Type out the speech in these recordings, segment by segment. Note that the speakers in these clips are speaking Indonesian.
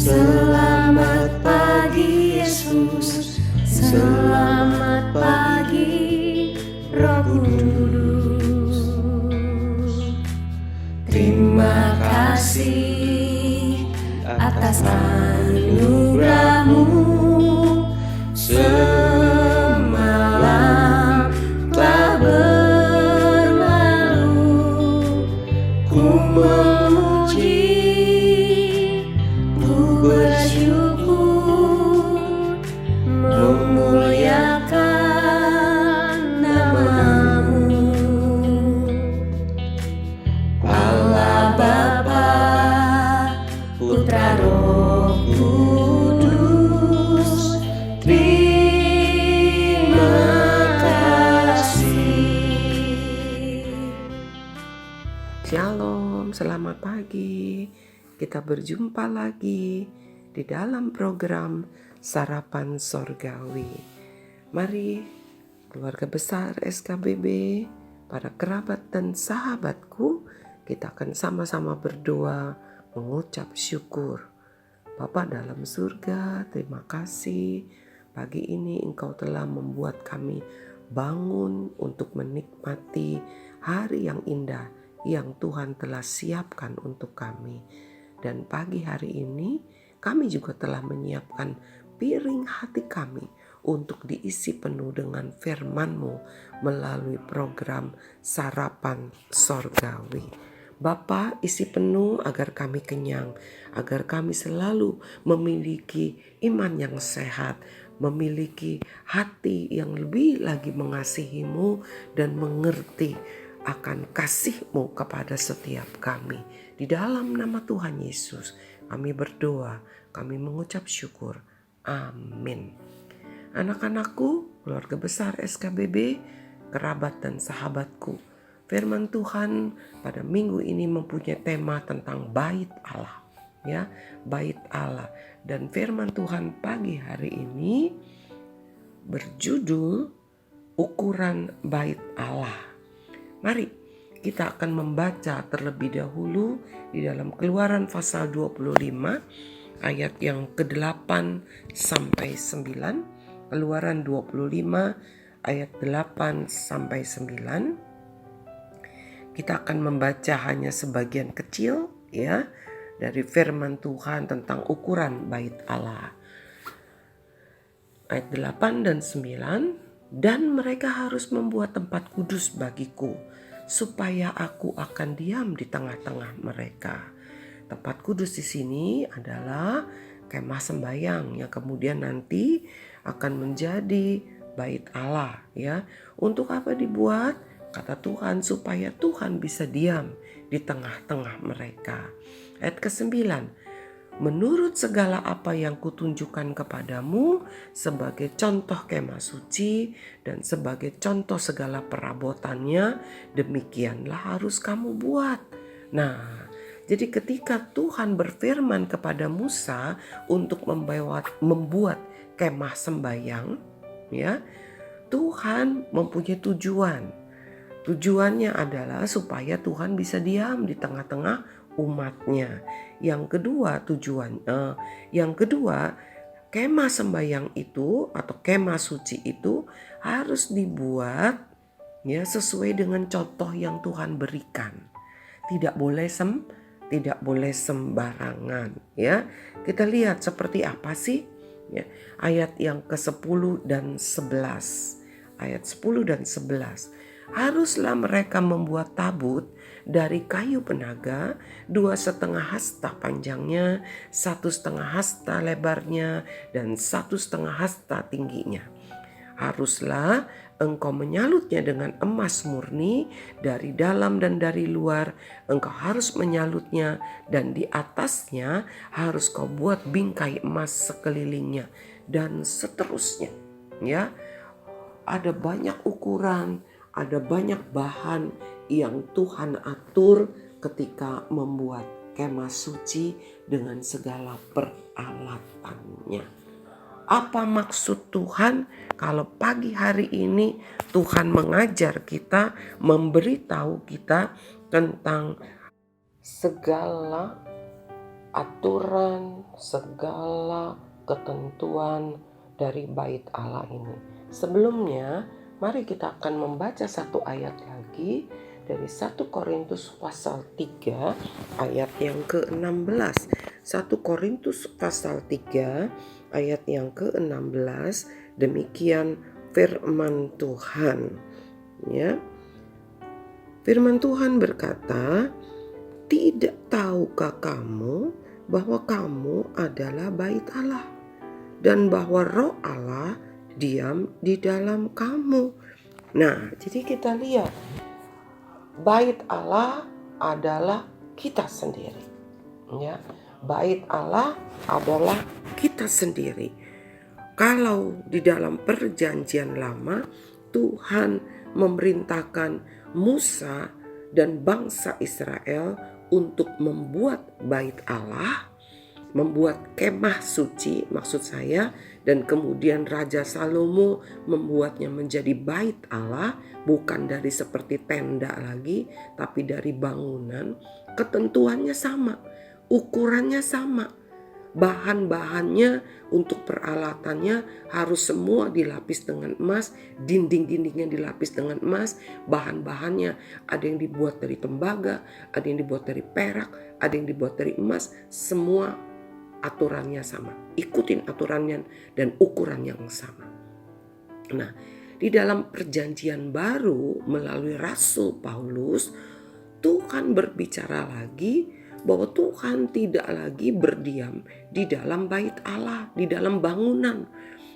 Selamat pagi Yesus, selamat pagi Roh Kudus. Terima kasih atas anugerah-Mu. Semalam telah berlalu, ku memuji, ku bersyukur, memuliakan nama-Mu. Allah Bapa, Putra, Roh Kudus, terima kasih. Shalom, selamat pagi. Kita berjumpa lagi di dalam program Sarapan Sorgawi. Mari keluarga besar SKBB, para kerabat dan sahabatku, kita akan sama-sama berdoa mengucap syukur. Bapa dalam surga, terima kasih pagi ini Engkau telah membuat kami bangun untuk menikmati hari yang indah yang Tuhan telah siapkan untuk kami. Dan pagi hari ini kami juga telah menyiapkan piring hati kami untuk diisi penuh dengan firman-Mu melalui program Sarapan Sorgawi. Bapa, isi penuh agar kami kenyang, agar kami selalu memiliki iman yang sehat, memiliki hati yang lebih lagi mengasihi-Mu dan mengerti akan kasih-Mu kepada setiap kami. Di dalam nama Tuhan Yesus kami berdoa, kami mengucap syukur. Amin. Anak-anakku, keluarga besar SKBB, kerabat dan sahabatku, firman Tuhan pada minggu ini mempunyai tema tentang bait Allah, ya, bait Allah. Dan firman Tuhan pagi hari ini berjudul ukuran bait Allah. Mari kita akan membaca terlebih dahulu di dalam Keluaran pasal 25 ayat yang ke-8 sampai 9. Keluaran 25 ayat 8 sampai 9. Kita akan membaca hanya sebagian kecil, ya, dari firman Tuhan tentang ukuran bait Allah. Ayat 8 dan 9. Dan mereka harus membuat tempat kudus bagiku, supaya aku akan diam di tengah-tengah mereka. Tempat kudus di sini adalah kemah sembayang yang kemudian nanti akan menjadi bait Allah, ya. Untuk apa dibuat? Kata Tuhan, supaya Tuhan bisa diam di tengah-tengah mereka. Ayat ke-9. Menurut segala apa yang kutunjukkan kepadamu sebagai contoh kemah suci dan sebagai contoh segala perabotannya, demikianlah harus kamu buat. Nah, jadi ketika Tuhan berfirman kepada Musa untuk membuat kemah sembayang, ya, Tuhan mempunyai tujuan. Tujuannya adalah supaya Tuhan bisa diam di tengah-tengah umatnya. Yang kedua, kemah sembayang itu atau kemah suci itu harus dibuat, ya, sesuai dengan contoh yang Tuhan berikan. Tidak boleh sembarangan, ya. Kita lihat seperti apa sih, ya, ayat yang ke-10 dan 11. Ayat 10 dan 11. Haruslah mereka membuat tabut dari kayu penaga, 2,5 hasta panjangnya, 1,5 hasta lebarnya, dan 1,5 hasta tingginya. Haruslah engkau menyalutnya dengan emas murni dari dalam dan dari luar. Engkau harus menyalutnya, dan di atasnya harus kau buat bingkai emas sekelilingnya, dan seterusnya, ya. Ada banyak ukuran, ada banyak bahan yang Tuhan atur ketika membuat kemah suci dengan segala peralatannya. Apa maksud Tuhan kalau pagi hari ini Tuhan mengajar kita, memberitahu kita tentang segala aturan, segala ketentuan dari bait Allah ini. Sebelumnya, mari kita akan membaca satu ayat lagi dari 1 Korintus pasal 3 ayat yang ke-16. 1 Korintus pasal 3 ayat yang ke-16, demikian firman Tuhan. Ya. Firman Tuhan berkata, "Tidak tahukah kamu bahwa kamu adalah bait Allah dan bahwa Roh Allah diam di dalam kamu?" Nah, jadi kita lihat bait Allah adalah kita sendiri. Ya, bait Allah adalah kita sendiri. Kalau di dalam perjanjian lama Tuhan memerintahkan Musa dan bangsa Israel untuk membuat bait Allah, membuat kemah suci maksud saya, dan kemudian Raja Salomo membuatnya menjadi bait Allah, bukan dari seperti tenda lagi, tapi dari bangunan. Ketentuannya sama, ukurannya sama, bahan-bahannya untuk peralatannya harus semua dilapis dengan emas, dinding-dindingnya dilapis dengan emas, bahan-bahannya ada yang dibuat dari tembaga, ada yang dibuat dari perak, ada yang dibuat dari emas, semua aturannya sama, ikutin aturannya dan ukuran yang sama. Nah, di dalam perjanjian baru melalui Rasul Paulus, Tuhan berbicara lagi bahwa Tuhan tidak lagi berdiam di dalam bait Allah, di dalam bangunan.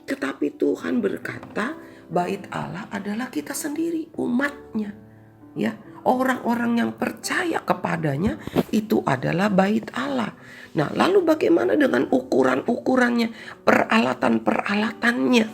Tetapi Tuhan berkata, bait Allah adalah kita sendiri, umatnya. Ya, orang-orang yang percaya kepadanya itu adalah bait Allah. Nah, lalu bagaimana dengan ukuran-ukurannya, peralatan-peralatannya?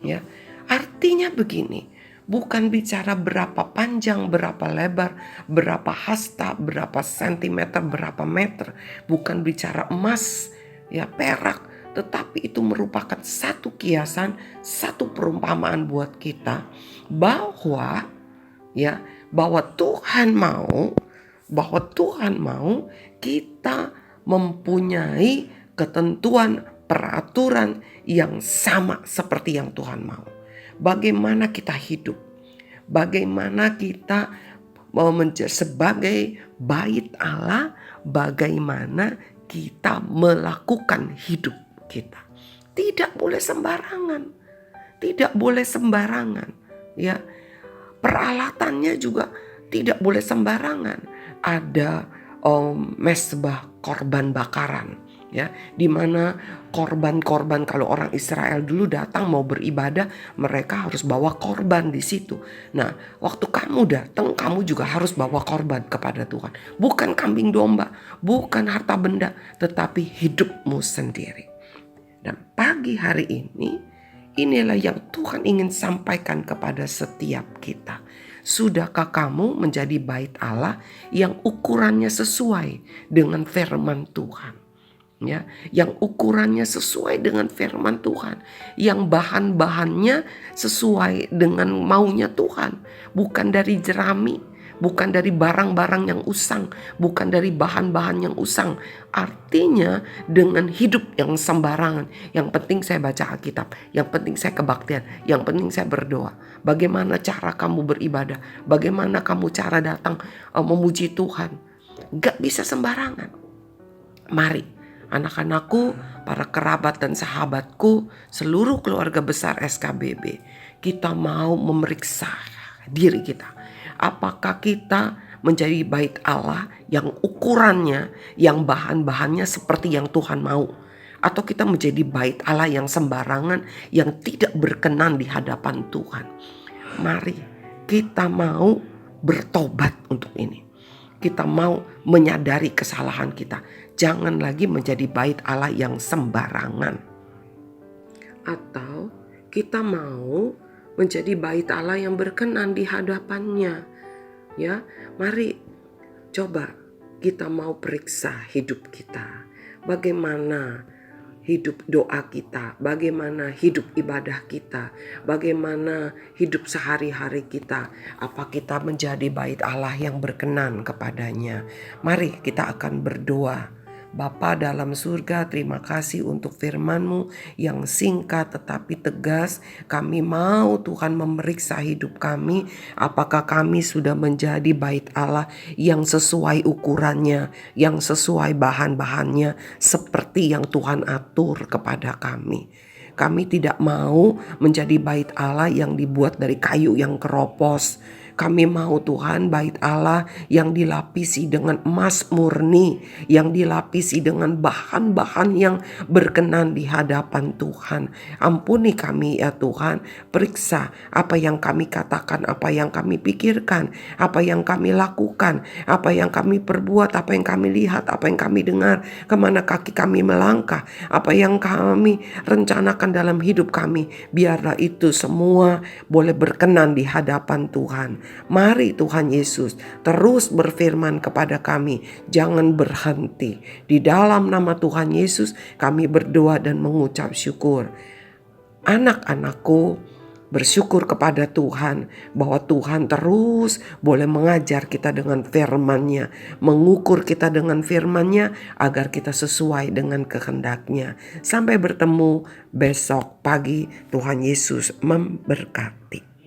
Ya, artinya begini, bukan bicara berapa panjang, berapa lebar, berapa hasta, berapa sentimeter, berapa meter, bukan bicara emas, ya perak, tetapi itu merupakan satu kiasan, satu perumpamaan buat kita bahwa Tuhan mau kita mempunyai ketentuan peraturan yang sama seperti yang Tuhan mau. Bagaimana kita hidup, bagaimana kita sebagai bait Allah, bagaimana kita melakukan hidup kita. Tidak boleh sembarangan, tidak boleh sembarangan, ya. Peralatannya juga tidak boleh sembarangan. Ada mezbah korban bakaran, ya, di mana korban-korban, kalau orang Israel dulu datang mau beribadah, mereka harus bawa korban di situ. Nah, waktu kamu datang, kamu juga harus bawa korban kepada Tuhan. Bukan kambing domba, bukan harta benda, tetapi hidupmu sendiri. Dan pagi hari ini, inilah yang Tuhan ingin sampaikan kepada setiap kita. Sudahkah kamu menjadi bait Allah yang ukurannya sesuai dengan firman Tuhan? Ya, yang ukurannya sesuai dengan firman Tuhan, yang bahan-bahannya sesuai dengan maunya Tuhan, bukan dari jerami, bukan dari barang-barang yang usang, bukan dari bahan-bahan yang usang. Artinya dengan hidup yang sembarangan. Yang penting saya baca Alkitab, yang penting saya kebaktian, yang penting saya berdoa. Bagaimana cara kamu beribadah, bagaimana kamu cara datang memuji Tuhan. Gak bisa sembarangan. Mari anak-anakku, para kerabat dan sahabatku, seluruh keluarga besar SKBB, kita mau memeriksa diri kita. Apakah kita menjadi bait Allah yang ukurannya, yang bahan-bahannya seperti yang Tuhan mau? Atau kita menjadi bait Allah yang sembarangan, yang tidak berkenan di hadapan Tuhan? Mari kita mau bertobat untuk ini. Kita mau menyadari kesalahan kita. Jangan lagi menjadi bait Allah yang sembarangan. Atau kita mau menjadi bait Allah yang berkenan di hadapannya. Ya, mari coba kita mau periksa hidup kita. Bagaimana hidup doa kita, bagaimana hidup ibadah kita, bagaimana hidup sehari-hari kita. Apa kita menjadi bait Allah yang berkenan kepadanya? Mari kita akan berdoa. Bapa dalam surga, terima kasih untuk firman-Mu yang singkat tetapi tegas. Kami mau Tuhan memeriksa hidup kami, apakah kami sudah menjadi bait Allah yang sesuai ukurannya, yang sesuai bahan-bahannya, seperti yang Tuhan atur kepada kami. Kami tidak mau menjadi bait Allah yang dibuat dari kayu yang keropos. Kami mau Tuhan bait Allah yang dilapisi dengan emas murni, yang dilapisi dengan bahan-bahan yang berkenan di hadapan Tuhan. Ampuni kami ya Tuhan, periksa apa yang kami katakan, apa yang kami pikirkan, apa yang kami lakukan, apa yang kami perbuat, apa yang kami lihat, apa yang kami dengar, kemana kaki kami melangkah, apa yang kami rencanakan dalam hidup kami. Biarlah itu semua boleh berkenan di hadapan Tuhan. Mari Tuhan Yesus terus berfirman kepada kami, jangan berhenti. Di dalam nama Tuhan Yesus kami berdoa dan mengucap syukur. Anak-anakku bersyukur kepada Tuhan bahwa Tuhan terus boleh mengajar kita dengan firman-Nya, mengukur kita dengan firman-Nya agar kita sesuai dengan kehendak-Nya. Sampai bertemu besok pagi, Tuhan Yesus memberkati.